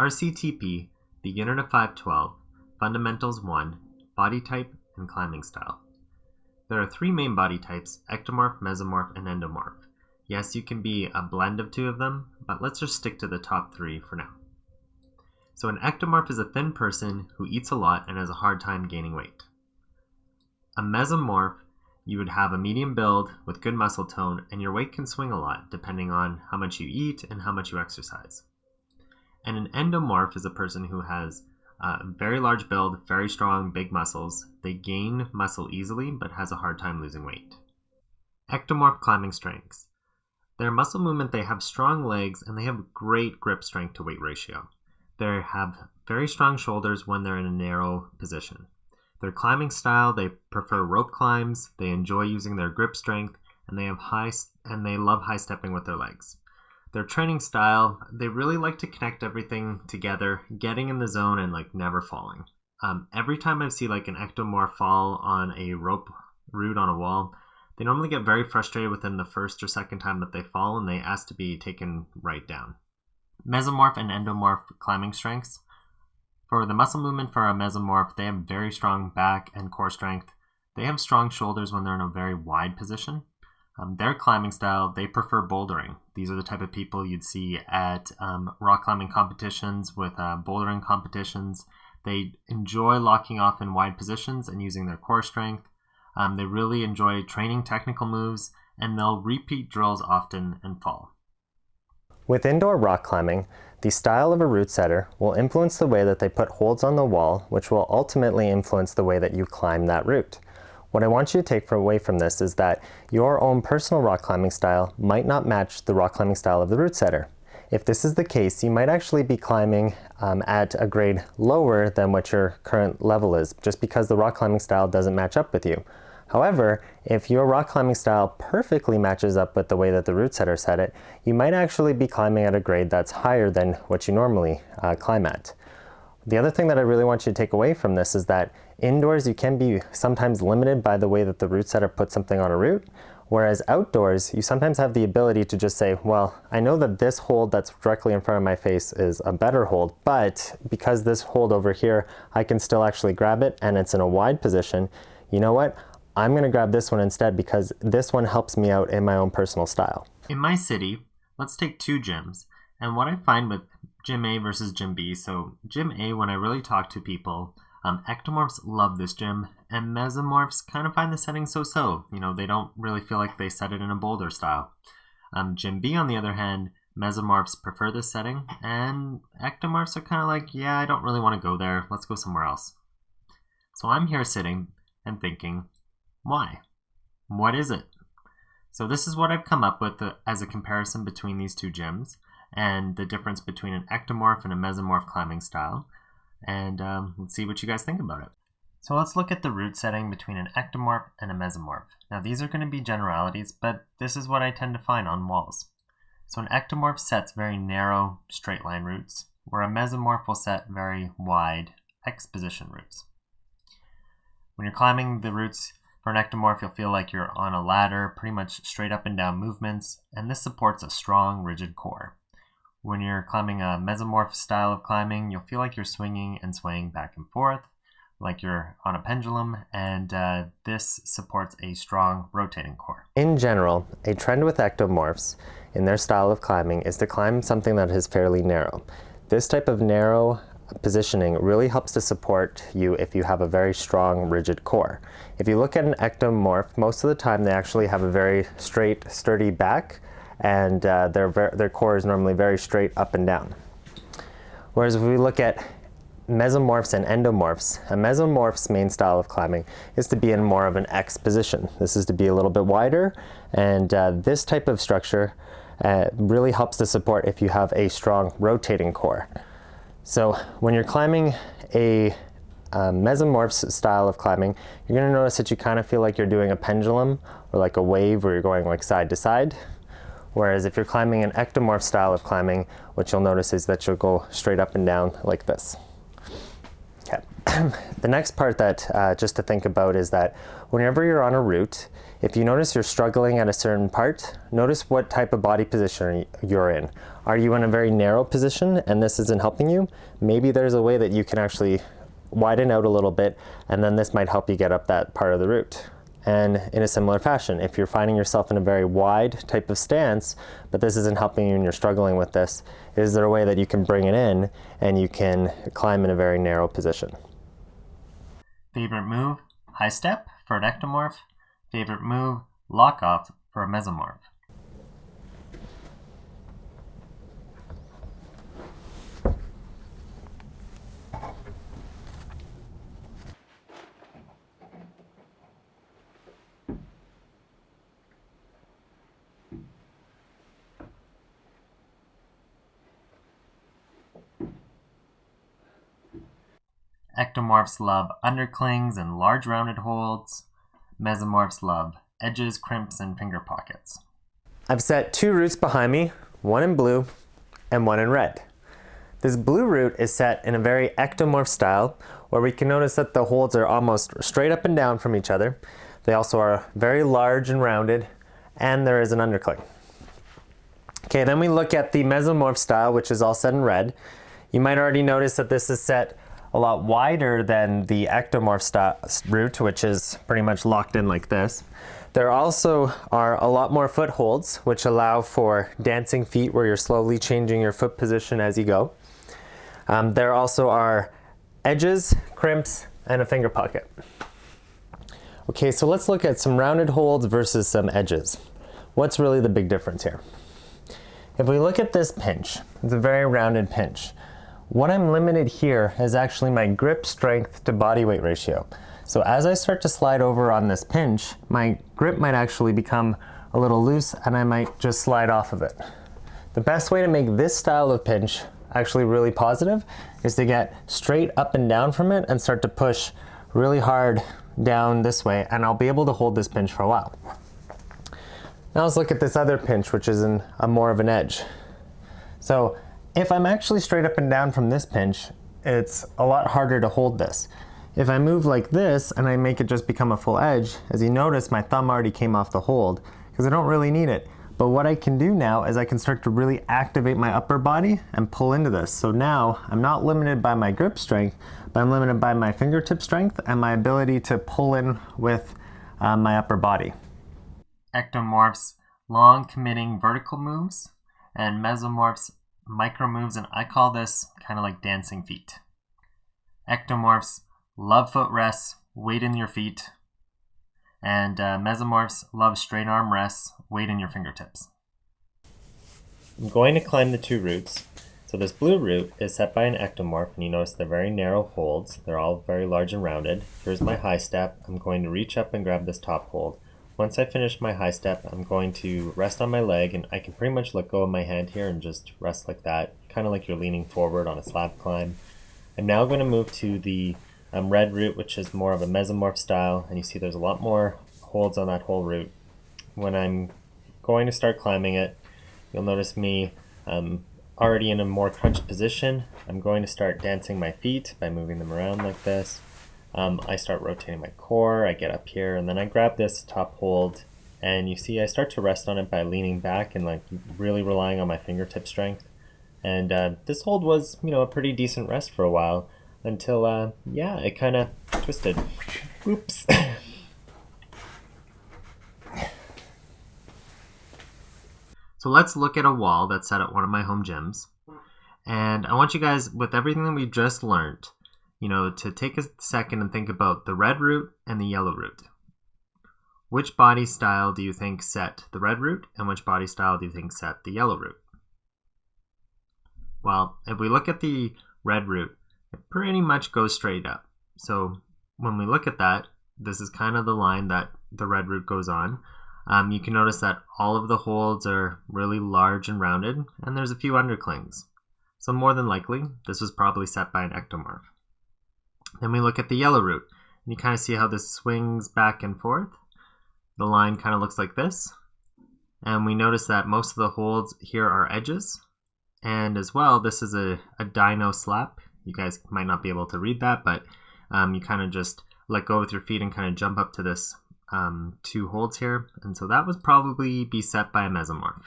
RCTP, Beginner to 512, Fundamentals 1, Body Type, and Climbing Style. There are three main body types: ectomorph, mesomorph, and endomorph. Yes, you can be a blend of two of them, but let's just stick to the top three for now. So an ectomorph is a thin person who eats a lot and has a hard time gaining weight. A mesomorph, you would have a medium build with good muscle tone, and your weight can swing a lot depending on how much you eat and how much you exercise. And an endomorph is a person who has a very large build, very strong, big muscles. They gain muscle easily but has a hard time losing weight. Ectomorph climbing strengths. Their muscle movement, they have strong legs and they have great grip strength to weight ratio. They have very strong shoulders when they're in a narrow position. Their climbing style, they prefer rope climbs, they enjoy using their grip strength, and they love high stepping with their legs. Their training style, they really like to connect everything together, getting in the zone and never falling. Every time I see an ectomorph fall on a rope route on a wall, they normally get very frustrated within the first or second time that they fall, and they ask to be taken right down. Mesomorph and endomorph climbing strengths. For the muscle movement for a mesomorph, they have very strong back and core strength. They have strong shoulders when they're in a very wide position. Their climbing style, they prefer bouldering. These are the type of people you'd see at rock climbing competitions with bouldering competitions. They enjoy locking off in wide positions and using their core strength. They really enjoy training technical moves, and they'll repeat drills often and fall. With indoor rock climbing, the style of a route setter will influence the way that they put holds on the wall, which will ultimately influence the way that you climb that route. What I want you to take away from this is that your own personal rock climbing style might not match the rock climbing style of the route setter. If this is the case, you might actually be climbing at a grade lower than what your current level is, just because the rock climbing style doesn't match up with you. However, if your rock climbing style perfectly matches up with the way that the route setter set it, you might actually be climbing at a grade that's higher than what you normally climb at. The other thing that I really want you to take away from this is that indoors you can be sometimes limited by the way that the route setter puts something on a route, whereas outdoors you sometimes have the ability to just say, well, I know that this hold that's directly in front of my face is a better hold, but because this hold over here, I can still actually grab it and it's in a wide position, you know what? I'm going to grab this one instead because this one helps me out in my own personal style. In my city, let's take two gyms. And what I find with Gym A versus Gym B, so Gym A, when I really talk to people, ectomorphs love this gym, and mesomorphs kind of find the setting so-so. They don't really feel like they set it in a boulder style. Gym B, on the other hand, mesomorphs prefer this setting, and ectomorphs are kind of yeah, I don't really want to go there. Let's go somewhere else. So I'm here sitting and thinking, why? What is it? So this is what I've come up with as a comparison between these two gyms and the difference between an ectomorph and a mesomorph climbing style. And let's see what you guys think about it. So let's look at the route setting between an ectomorph and a mesomorph. Now these are going to be generalities, but this is what I tend to find on walls. So an ectomorph sets very narrow, straight line routes, where a mesomorph will set very wide, X position routes. When you're climbing the routes for an ectomorph, you'll feel like you're on a ladder, pretty much straight up and down movements, and this supports a strong, rigid core. When you're climbing a mesomorph style of climbing, you'll feel like you're swinging and swaying back and forth, like you're on a pendulum, and this supports a strong, rotating core. In general, a trend with ectomorphs in their style of climbing is to climb something that is fairly narrow. This type of narrow positioning really helps to support you if you have a very strong, rigid core. If you look at an ectomorph, most of the time they actually have a very straight, sturdy back, and their core is normally very straight up and down. Whereas if we look at mesomorphs and endomorphs, a mesomorph's main style of climbing is to be in more of an X position. This is to be a little bit wider, and this type of structure really helps to support if you have a strong rotating core. So when you're climbing a mesomorph's style of climbing, you're going to notice that you kind of feel like you're doing a pendulum or like a wave where you're going side to side. Whereas if you're climbing an ectomorph style of climbing, what you'll notice is that you'll go straight up and down like this. Okay. The next part that just to think about is that whenever you're on a route, if you notice you're struggling at a certain part, notice what type of body position you're in. Are you in a very narrow position and this isn't helping you? Maybe there's a way that you can actually widen out a little bit, and then this might help you get up that part of the route. And in a similar fashion, if you're finding yourself in a very wide type of stance, but this isn't helping you and you're struggling with this, is there a way that you can bring it in and you can climb in a very narrow position? Favorite move, high step for an ectomorph. Favorite move, lock off for a mesomorph. Ectomorphs love underclings and large rounded holds. Mesomorphs love edges, crimps, and finger pockets. I've set 2 routes behind me, one in blue and one in red. This blue route is set in a very ectomorph style, where we can notice that the holds are almost straight up and down from each other. They also are very large and rounded, and there is an undercling. Okay, then we look at the mesomorph style, which is all set in red. You might already notice that this is set a lot wider than the ectomorph route, which is pretty much locked in like this. There also are a lot more footholds, which allow for dancing feet where you're slowly changing your foot position as you go. There also are edges, crimps, and a finger pocket. Okay, so let's look at some rounded holds versus some edges. What's really the big difference here? If we look at this pinch, it's a very rounded pinch. What I'm limited here is actually my grip strength to body weight ratio. So as I start to slide over on this pinch, my grip might actually become a little loose and I might just slide off of it. The best way to make this style of pinch actually really positive is to get straight up and down from it and start to push really hard down this way, and I'll be able to hold this pinch for a while. Now let's look at this other pinch, which is in a more of an edge. So if I'm actually straight up and down from this pinch, it's a lot harder to hold this. If I move like this and I make it just become a full edge, as you notice, my thumb already came off the hold because I don't really need it. But what I can do now is I can start to really activate my upper body and pull into this. So now I'm not limited by my grip strength, but I'm limited by my fingertip strength and my ability to pull in with my upper body. Ectomorphs, long committing vertical moves, and mesomorphs, micro moves, and I call this kind of like dancing feet. Ectomorphs love foot rests, weight in your feet, and mesomorphs love straight arm rests, weight in your fingertips. I'm going to climb the 2 routes. So this blue route is set by an ectomorph, and you notice they're very narrow holds. They're all very large and rounded. Here's my high step. I'm going to reach up and grab this top hold. Once I finish my high step, I'm going to rest on my leg, and I can pretty much let go of my hand here and just rest like that, kind of like you're leaning forward on a slab climb. I'm now going to move to the red route, which is more of a mesomorph style, and you see there's a lot more holds on that whole route. When I'm going to start climbing it, you'll notice me already in a more crunched position. I'm going to start dancing my feet by moving them around like this. I start rotating my core, I get up here, and then I grab this top hold, and you see I start to rest on it by leaning back and like really relying on my fingertip strength. And this hold was, a pretty decent rest for a while until, it kind of twisted. Oops. So let's look at a wall that's set at one of my home gyms. And I want you guys, with everything that we just learned, to take a second and think about the red route and the yellow route. Which body style do you think set the red route, and which body style do you think set the yellow route? Well, if we look at the red route, it pretty much goes straight up. So when we look at that, this is kind of the line that the red route goes on. You can notice that all of the holds are really large and rounded, and there's a few underclings. So more than likely, this was probably set by an ectomorph. Then we look at the yellow route, and you kind of see how this swings back and forth. The line kind of looks like this, and we notice that most of the holds here are edges, and as well, this is a dino slap. You guys might not be able to read that, but you kind of just let go with your feet and kind of jump up to this 2 holds here. And so that would probably be set by a mesomorph.